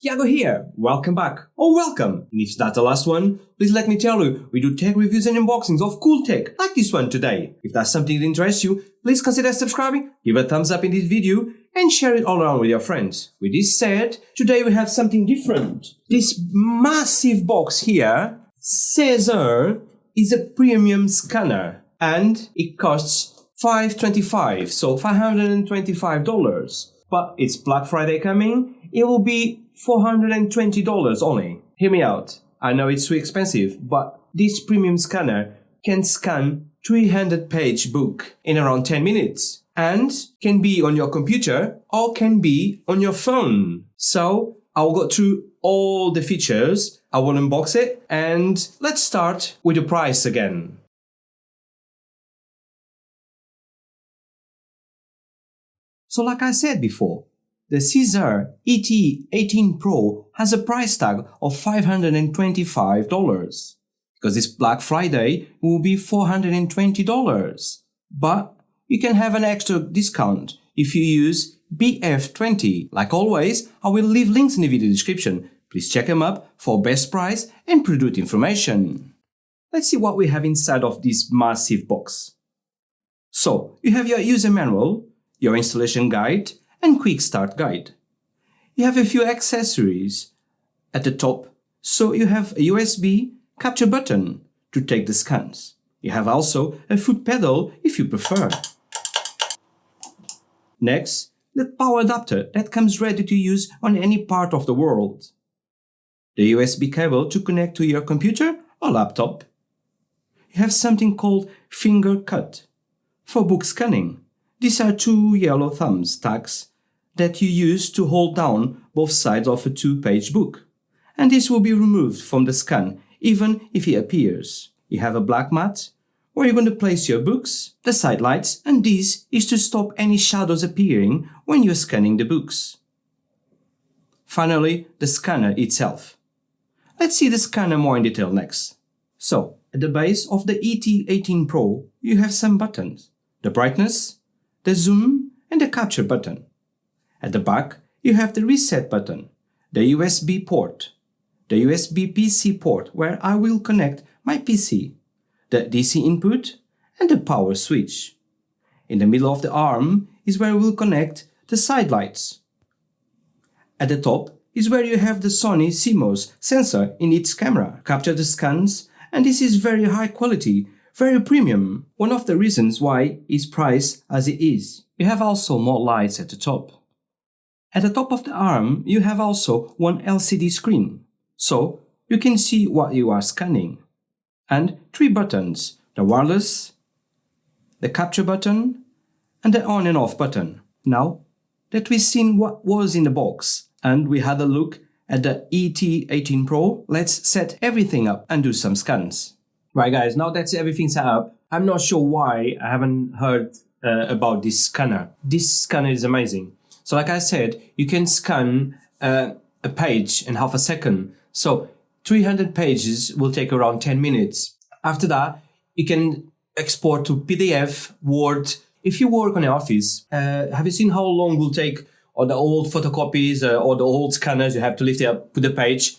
Yago here, welcome back, or welcome, and if that's the last one, please let me tell you, we do tech reviews and unboxings of cool tech, like this one today. If that's something that interests you, please consider subscribing, give a thumbs up in this video, and share it all around with your friends. With this said, today we have something different. This massive box here, CZUR, is a premium scanner, and it costs $525, so $525. But it's Black Friday coming, it will be $420 only. Hear me out. I know it's too expensive, but this premium scanner can scan 300-page book in around 10 minutes and can be on your computer or can be on your phone. So I'll go through all the features, I will unbox it, and let's start with the price again. So like I said before, the CZUR ET18 Pro has a price tag of $525. Because it's Black Friday, it will be $420. But you can have an extra discount if you use BF20. Like always, I will leave links in the video description. Please check them up for best price and product information. Let's see what we have inside of this massive box. So, you have your user manual, your installation guide, and quick start guide. You have a few accessories at the top, so you have a USB capture button to take the scans. You have also a foot pedal if you prefer. Next, the power adapter that comes ready to use on any part of the world. The USB cable to connect to your computer or laptop. You have something called finger cut for book scanning. These are two yellow thumbs tags that you use to hold down both sides of a 2-page book. And this will be removed from the scan, even if it appears. You have a black mat where you're going to place your books, the side lights, and this is to stop any shadows appearing when you're scanning the books. Finally, the scanner itself. Let's see the scanner more in detail next. So, at the base of the ET18 Pro, you have some buttons. The brightness, the zoom, and the capture button. At the back, you have the reset button, the USB port, the USB-PC port where I will connect my PC, the DC input, and the power switch. In the middle of the arm is where we'll connect the side lights. At the top is where you have the Sony CMOS sensor in its camera, capture the scans, and this is very high quality, very premium, one of the reasons why it's priced as it is. You have also more lights at the top. At the top of the arm, you have also one LCD screen, so you can see what you are scanning. And 3 buttons, the wireless, the capture button, and the on and off button. Now that we've seen what was in the box, and we had a look at the ET18 Pro, let's set everything up and do some scans. Right guys, now that's everything set up, I'm not sure why I haven't heard about this scanner. This scanner is amazing. So like I said, you can scan a page in half a second. So 300 pages will take around 10 minutes. After that, you can export to PDF, Word. If you work on the office, have you seen how long it will take on the old photocopies or the old scanners? You have to lift it up, put the page,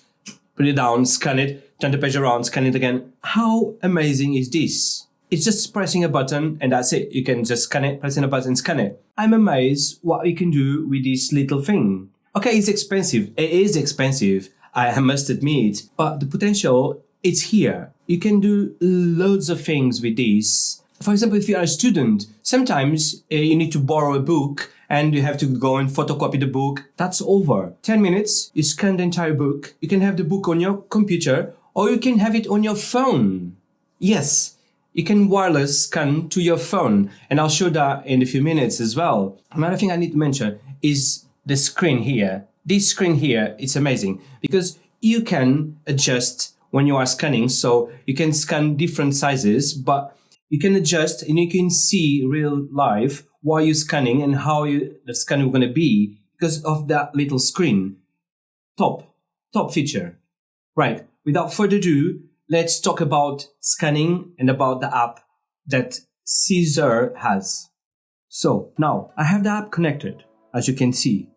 put it down, scan it, turn the page around, scan it again. How amazing is this? It's just pressing a button and that's it. You can just scan it, pressing a button, scan it. I'm amazed what you can do with this little thing. Okay, it's expensive. It is expensive, I must admit, but the potential, it's here. You can do loads of things with this. For example, if you are a student, sometimes you need to borrow a book and you have to go and photocopy the book. That's over. 10 minutes, you scan the entire book. You can have the book on your computer or you can have it on your phone. Yes. You can wireless scan to your phone, and I'll show that in a few minutes as well. Another thing I need to mention is the screen here. This screen here, it's amazing because you can adjust when you are scanning, so you can scan different sizes, but you can adjust and you can see real life while you're scanning and how the scanning is going to be because of that little screen. Top feature. Right, without further ado, let's talk about scanning and about the app that CZUR has. So now I have the app connected, as you can see.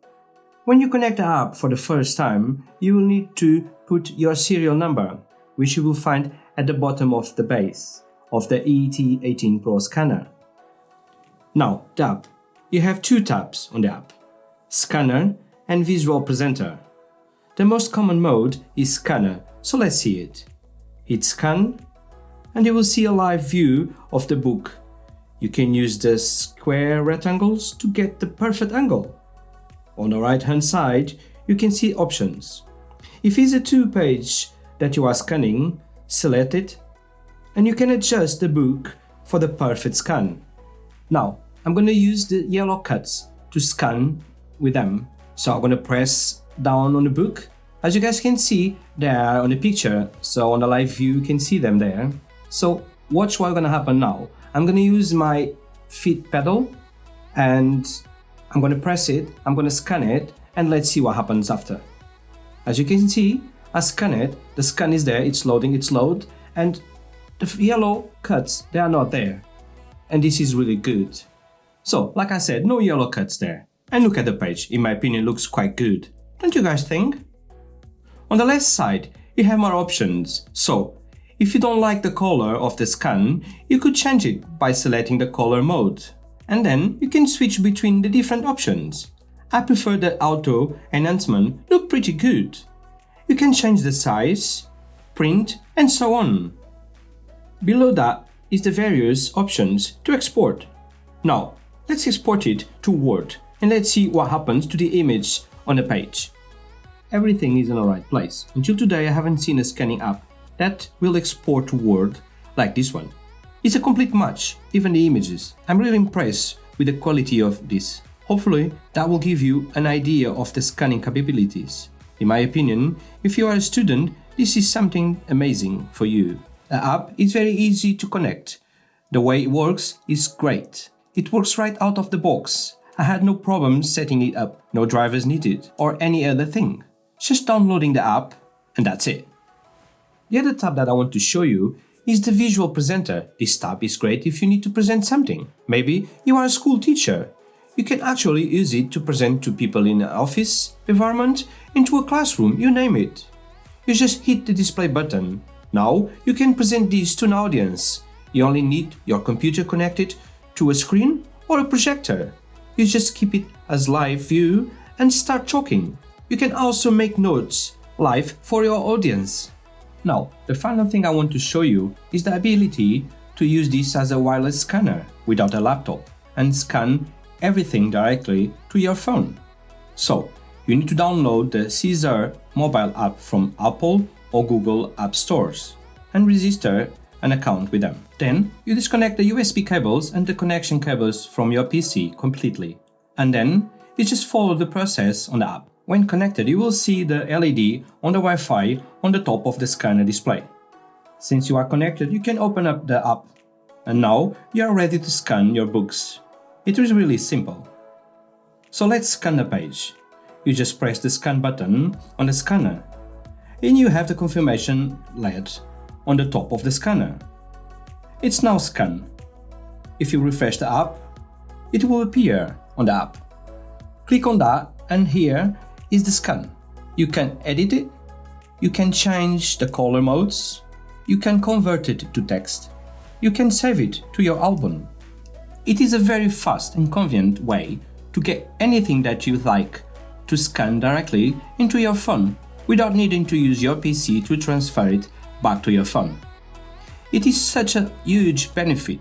When you connect the app for the first time, you will need to put your serial number, which you will find at the bottom of the base of the ET18 Pro scanner. Now, the app. You have two tabs on the app: Scanner and Visual Presenter. The most common mode is Scanner, so let's see it. Hit Scan, and you will see a live view of the book. You can use the square rectangles to get the perfect angle. On the right hand side, you can see options. If it's a 2-page that you are scanning, select it, and you can adjust the book for the perfect scan. Now, I'm going to use the yellow cuts to scan with them. So I'm going to press down on the book. As you guys can see, they are on the picture, so on the live view you can see them there. So watch what's going to happen now. I'm going to use my feet pedal and I'm going to press it, I'm going to scan it, and let's see what happens after. As you can see, I scan it, the scan is there, it's loading, and the yellow cuts, they are not there. And this is really good. So, like I said, no yellow cuts there. And look at the page, in my opinion, looks quite good. Don't you guys think? On the left side, you have more options. So, if you don't like the color of the scan, you could change it by selecting the color mode. And then you can switch between the different options. I prefer the auto enhancement, look pretty good. You can change the size, print, and so on. Below that is the various options to export. Now, let's export it to Word and let's see what happens to the image on the page. Everything is in the right place. Until today I haven't seen a scanning app that will export to Word like this one. It's a complete match, even the images. I'm really impressed with the quality of this. Hopefully that will give you an idea of the scanning capabilities. In my opinion, if you are a student, this is something amazing for you. The app is very easy to connect. The way it works is great. It works right out of the box. I had no problem setting it up, no drivers needed, or any other thing. Just downloading the app, and that's it. The other tab that I want to show you is the Visual Presenter. This tab is great if you need to present something. Maybe you are a school teacher. You can actually use it to present to people in an office environment, into a classroom, you name it. You just hit the display button. Now you can present this to an audience. You only need your computer connected to a screen or a projector. You just keep it as live view and start talking. You can also make notes live for your audience. Now, the final thing I want to show you is the ability to use this as a wireless scanner without a laptop and scan everything directly to your phone. So, you need to download the CZUR mobile app from Apple or Google App Stores and register an account with them. Then, you disconnect the USB cables and the connection cables from your PC completely. And then, you just follow the process on the app. When connected, you will see the LED on the Wi-Fi on the top of the scanner display. Since you are connected, you can open up the app. And now, you are ready to scan your books. It is really simple. So let's scan the page. You just press the scan button on the scanner. And you have the confirmation LED on the top of the scanner. It's now scanned. If you refresh the app, it will appear on the app. Click on that and here is the scan. You can edit it, you can change the color modes, you can convert it to text, you can save it to your album. It is a very fast and convenient way to get anything that you like to scan directly into your phone without needing to use your PC to transfer it back to your phone. It is such a huge benefit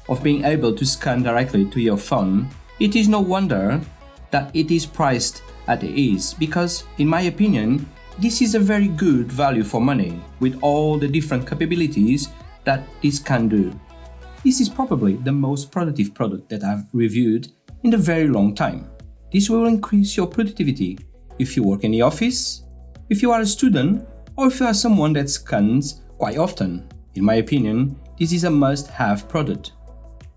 of being able to scan directly to your phone. It is no wonder that it is priced as it is, because in my opinion, this is a very good value for money with all the different capabilities that this can do. This is probably the most productive product that I've reviewed in a very long time. This will increase your productivity if you work in the office, if you are a student, or if you are someone that scans quite often. In my opinion, this is a must-have product.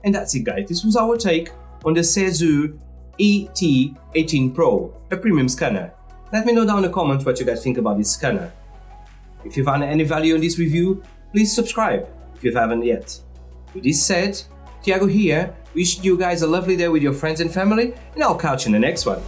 And that's it guys, this was our take on the CZUR ET18 Pro, a premium scanner. Let me know down in the comments what you guys think about this scanner. If you found any value in this review, please subscribe if you haven't yet. With this said, Thiago here, wishing you guys a lovely day with your friends and family, and I'll catch you in the next one.